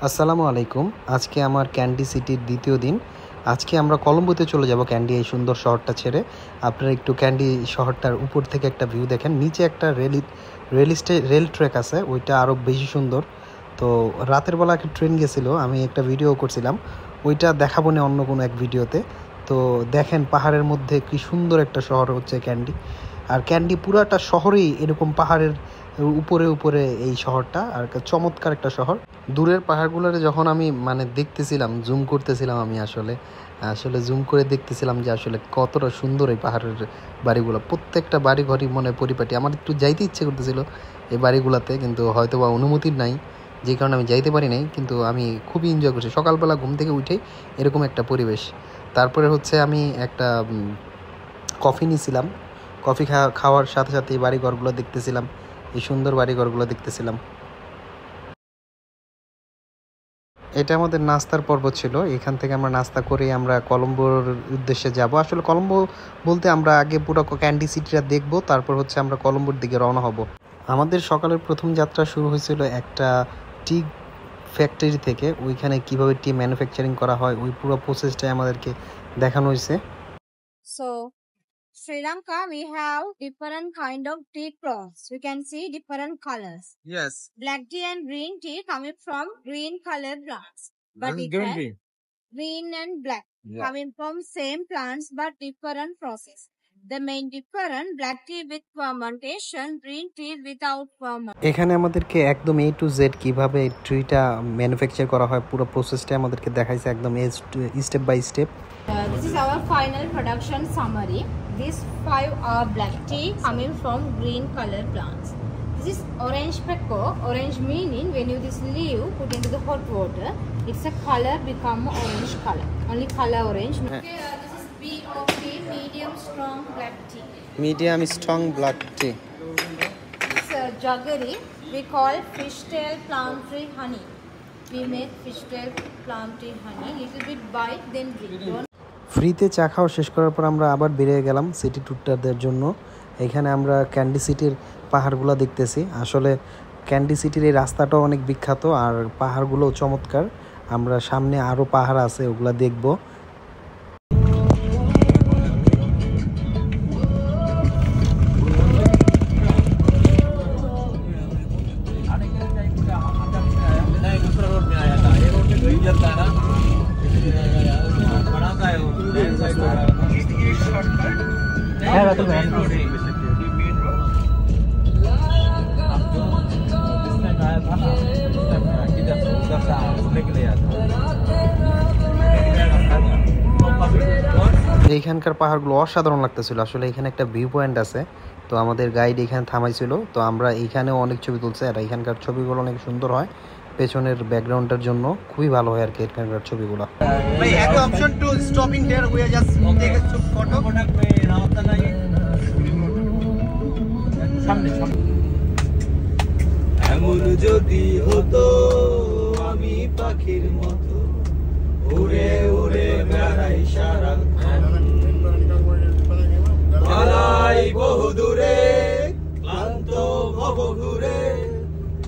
আসসালামু আলাইকুম। আজকে আমার ক্যান্ডি সিটির দ্বিতীয় দিন। আজকে আমরা কলম্বোতে চলে যাব ক্যান্ডি এই সুন্দর শহরটা ছেড়ে। আপনারা একটু ক্যান্ডি শহরটার উপর থেকে একটা ভিউ দেখেন। নিচে একটা রেল ট্র্যাক আছে, ওইটা আরও বেশি সুন্দর। তো রাতের বেলা একটা ট্রেন গেছিল, আমি একটা ভিডিও করছিলাম, ওইটা দেখাবো না অন্য কোনো এক ভিডিওতে। তো দেখেন পাহাড়ের মধ্যে কি সুন্দর একটা শহর হচ্ছে ক্যান্ডি। আর ক্যান্ডি পুরাটা শহরেই এরকম পাহাড়ের উপরে উপরে এই শহরটা, আর চমৎকার একটা শহর। দূরের পাহাড়গুলোরে যখন আমি দেখতেছিলাম, জুম করতেছিলাম, আমি আসলে আসলে জুম করে দেখতেছিলাম যে আসলে কতটা সুন্দর এই পাহাড়ের বাড়িগুলো। প্রত্যেকটা বাড়ি ঘরই মনে পরিপাটি। আমার একটু যাইতে ইচ্ছে করতেছিল এই বাড়িগুলোতে, কিন্তু হয়তো বা অনুমতির নাই, যে কারণে আমি যাইতে পারি নাই। কিন্তু আমি খুবই এনজয় করছি। সকালবেলা ঘুম থেকে উঠেই এরকম একটা পরিবেশ। তারপরে হচ্ছে আমি একটা কফি নিয়েছিলাম। কফি খাওয়ার সাথে সাথে এই বাড়িঘরগুলো দেখতেছিলাম, এই সুন্দর বাড়িঘরগুলো দেখতেছিলাম। এটা আমাদের নাস্তার পর্ব ছিল। এখান থেকে আমরা নাস্তা করে আমরা কলম্বোর উদ্দেশ্যে যাব। আসলে কলম্বো বলতে আমরা আগে পুরো ক্যান্ডি সিটিটা দেখব, তারপর হচ্ছে আমরা কলম্বোর দিকে রওনা হব। আমাদের সকালের প্রথম যাত্রা শুরু হয়েছিল একটা টি ফ্যাক্টরি থেকে। ওইখানে কিভাবে টি ম্যানুফ্যাকচারিং করা হয় ওই পুরো প্রসেসটাই আমাদেরকে দেখানো হয়েছে। So Sri Lanka, we have different kind of tea crops. We can see different colors. Yes. Black tea and green tea coming from green colored plants. But This is it green has tea. green and black coming from same plants but different process. The main difference, black tea with fermentation, green tea without fermentation. এখানে আমাদেরকে একদম A to Z কিভাবে ট্রিটা manufacture করা হয় পুরো প্রসেসটা আমাদেরকে দেখাইছে একদম step by step. This is our final production summary. These 5 are black tea coming from green color plants. This is orange pekoe. Orange meaning when you this leaf put into the hot water, it's a color become orange color. Only color orange. Okay, this is BOP, medium strong black tea. Medium strong black T. This jaggery we call fishtail plum tree honey. We make fishtail plum tree honey. Little bit bite then drink. ফ্রিতে চা খাওয়া শেষ করার পর আমরা আবার বেরিয়ে গেলাম সিটি ট্যুরটার জন্য। এখানে আমরা ক্যান্ডি সিটির পাহাড়গুলো দেখতেছি। আসলে ক্যান্ডি সিটির এই রাস্তাটাও অনেক বিখ্যাত, আর পাহাড়গুলোও চমৎকার। আমরা সামনে আরও পাহাড় আছে, ওগুলা দেখব। এইখানকার পাহাড়গুলো অসাধারণ লাগতেছিল। আসলে এখানে একটা ভিউ পয়েন্ট আছে, তো আমাদের গাইড এখানে থামাইছিল, তো আমরা এইখানেও অনেক ছবি তুলছি। আর এখানকার ছবিগুলো অনেক সুন্দর হয়, পেছনের ব্যাকগ্রাউন্ডের জন্য খুবই ভালো হয় আর কি এখানকার ছবিগুলো। এমন যদি হতো আমি পাখির মতো উড়ে উড়ে বেড়াই সারা বেড়াই বহু দূরে ক্লান্ত ভব ঘুরে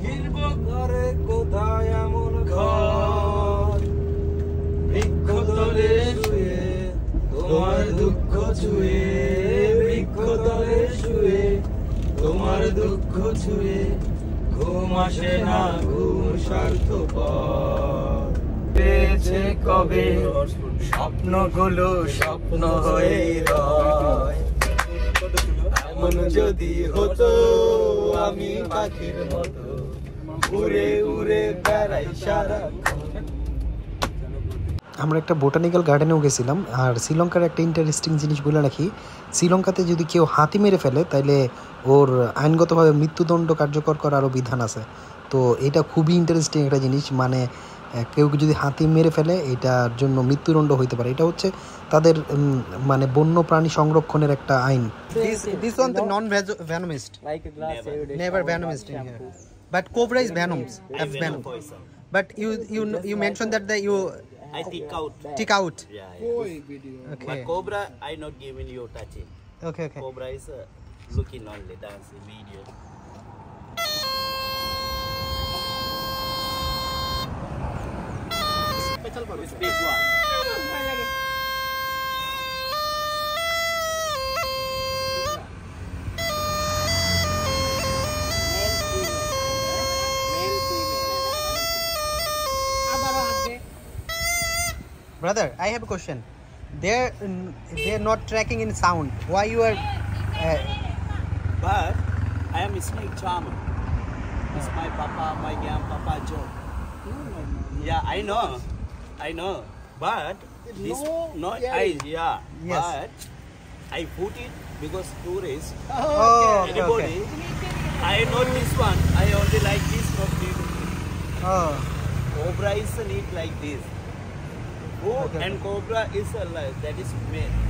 ফিরব ঘরে কোথায় এমন ঘর বৃক্ষতলে শুয়ে তোমার দুঃখ ছুঁয়ে বৃক্ষতলে শুয়ে তোমার দুঃখ ছুঁয়ে ঘুম আসে না ঘুম স্বার্থপর পেয়েছে কবে স্বপ্নগুলো স্বপ্ন হয়ে রয় এমন যদি হতো আমি পাখির মতো উড়ে উড়ে বেড়াই সারা। আমরা একটা বোটানিক্যাল গার্ডেনেও গেছিলাম। আর শ্রীলঙ্কার একটা ইন্টারেস্টিং জিনিস বলে রাখি, শ্রীলঙ্কাতে যদি কেউ হাতি মেরে ফেলে তাহলে ওর আইনগতভাবে মৃত্যুদণ্ড কার্যকর করার আরও বিধান আছে। তো এটা খুবই ইন্টারেস্টিং একটা জিনিস, কেউ যদি হাতি মেরে ফেলে এটার জন্য মৃত্যুদণ্ড হইতে পারে। এটা হচ্ছে তাদের বন্য প্রাণী সংরক্ষণের একটা আইন। This one the non-venomous, Like a glass never venomous in here, but cobra is venomous, have venom. But you mentioned that I take out. Yeah. Okay. But cobra, I not giving you touching. Okay. Cobra is looking only, dancing video. speak one. Brother, I have a question. They're not tracking in sound. Why you are? But I am a snake charmer. It's my papa, my grandpapa job. Yeah, I know. But this Yes. But I put it because tourists. Oh, Anybody? I know this one. I only like this, not this. Oh, Cobra is neat like this. And cobra is that is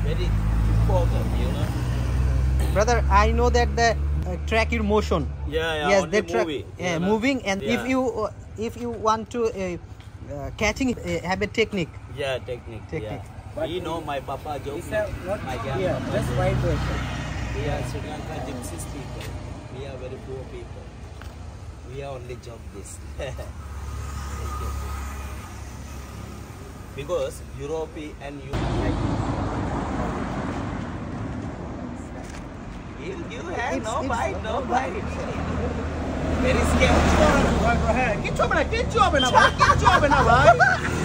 very important, you know. brother, I know that the track in motion. Yeah, Yes, only they track. movie, Yeah, you know. moving, and Yeah. if you want to catching, have a technique. Yeah, technique. Technique. Yeah. We know my papa joke. My grandpapa. Yeah, just vibration. We are Sri Lanka gypsies people. We are very poor people. We are only job this. Because Europe and you have no bite, no bite. Very scared. কিচ্ছু হবে না, কিচ্ছু হবে না ভাই, কিচ্ছু হবে না ভাই,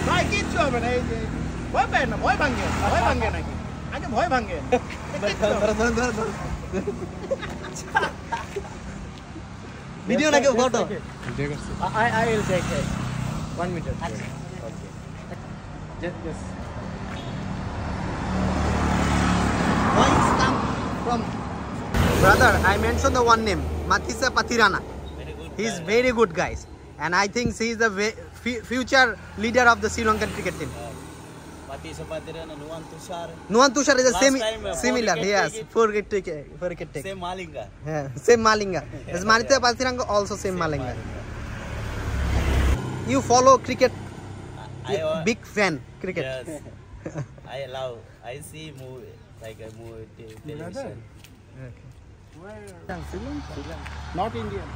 ভাই কিচ্ছু হবে না। এই যে ভয় পেন না, ভয় ভাঙে নাকি? আগে ভয় ভাঙে। ভিডিও নাকি photo? I will take it. 1 minute. Okay. Just. Voice come from. Brother, I mentioned the one name, Mathisa Pathirana. Very good. He is very good, guys, and I think he is the future leader of the Sri Lankan cricket team. Pati Sapatirana and Nuwan Tushar. Nuwan Tushar is the Last same, time, similar. four Yes, wicket four wicket take. Same Malinga. Yeah, same Malinga. As Mathisa Pathiranga also same Malinga. You follow cricket? Big fan cricket. Yes. I see movie like a movie television. Okay. Not Indian.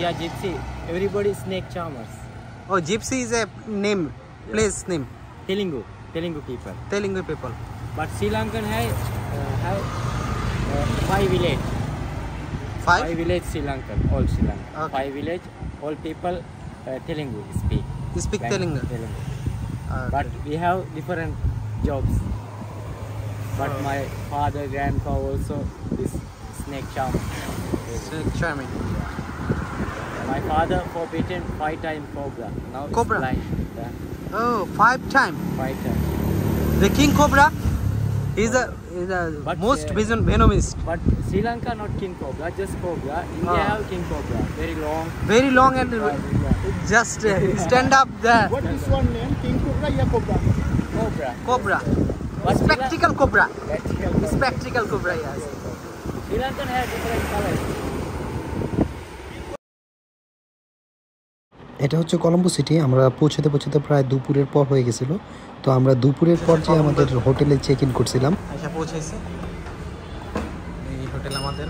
Yeah, gypsy. Everybody is snake charmers. Oh, gypsy is a name, place name. Telugu people. Telugu people. But Sri Lankan have 5 village. Five? 5 village Sri Lankan, all Sri Lankan. Okay. 5 village, all people Telugu speak. You speak Telugu. But we have different jobs. But my father, grandpa also is snake charmer. Charming. My father forbidden 5 times cobra. Now Cobra? it's blind. Yeah, Oh, 5 times. 5 times. The king cobra is a But, most venomous. But Sri Lanka not king cobra, just cobra. India have king cobra, very long. Very long and just stand up there. What is one name? King Cobra या Cobra? Cobra. Cobra. But Spectacle cobra. Spectacle. Spectacle cobra, yes. Sri Lankan have different colors. এটা হচ্ছে Colombo city. আমরা পৌঁছতে প্রায় দুপুরের পর হয়ে গেছিল। তো আমরা দুপুরের পর যে আমাদের হোটেলে চেক ইন করছিলাম, আচ্ছা পৌঁছেছি এই হোটেল আমাদের।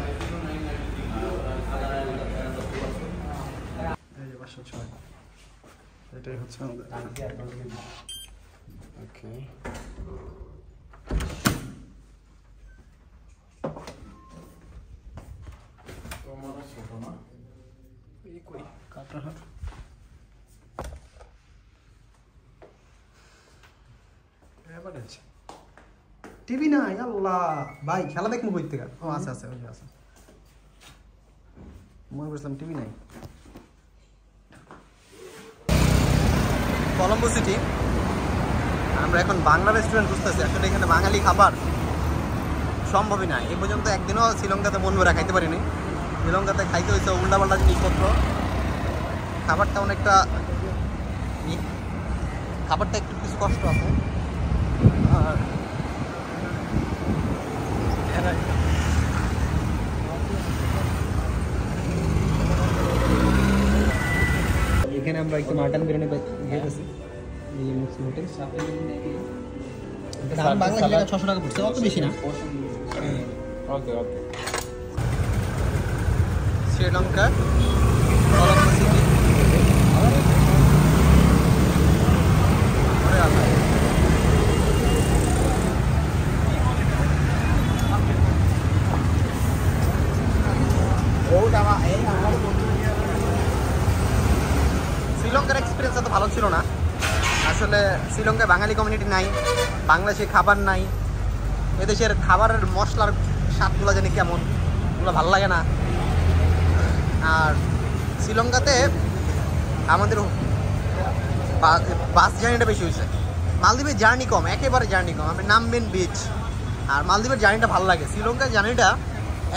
এটাই হচ্ছে আমাদের। ওকে। তোমার ছোট না? এই কই কাটা হাত। টিভি নাই, আল্লাহ ভাই খেলা দেখবো কই থেকে? ও আচ্ছা ওই আছে, মনে করছিলাম টিভি নাই। কলম্বো সিটি, আমরা এখন বাংলা রেস্টুরেন্ট খুঁজতেছি। আসলে এখানে বাঙালি খাবার সম্ভবই না। এই পর্যন্ত একদিনও শ্রীলঙ্কাতে মন ভরা খাইতে পারিনি। শ্রীলঙ্কাতে খাইতে হয়েছে উল্টাপাল্টা জিনিসপত্র। খাবারটা অনেকটা একটু কিছু কষ্ট আছে। আর এখানে আমরা একটু মাটন বিরিয়ানি খেয়েছি। এই মুসলিম হোটেল, দাম বাংলা টাকা 600 টাকা পড়ছে, অত বেশি না। ওকে। শ্রীলঙ্কা কলম্বো সিটি। ভালো ছিল না। আসলে শ্রীলঙ্কায় বাঙালি কমিউনিটি নাই, বাংলাদেশে খাবার নাই, এদেশের খাবারের মশলার স্বাদগুলো জানি কেমন, ওগুলো ভালো লাগে না। আর শ্রীলঙ্কাতে আমাদের বাস জার্নিটা বেশি হয়েছে, মালদ্বীপের জার্নি কম, একেবারে জার্নি কম। আমি নামবেন বিচ, আর মালদ্বীপের জার্নিটা ভালো লাগে, শ্রীলঙ্কার জার্নিটা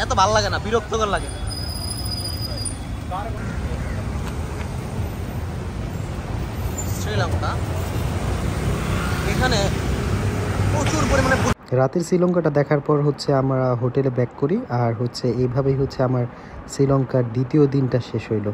এত ভালো লাগে না, বিরক্তকর লাগে। শ্রীলঙ্কা এখানে প্রচুর পরিমাণে। রাতের শ্রীলঙ্কাটা দেখার পর হচ্ছে আমরা হোটেলে ব্যাক করি, আর হচ্ছে এইভাবেই হচ্ছে আমার শ্রীলঙ্কার দ্বিতীয় দিনটা শেষ হইলো।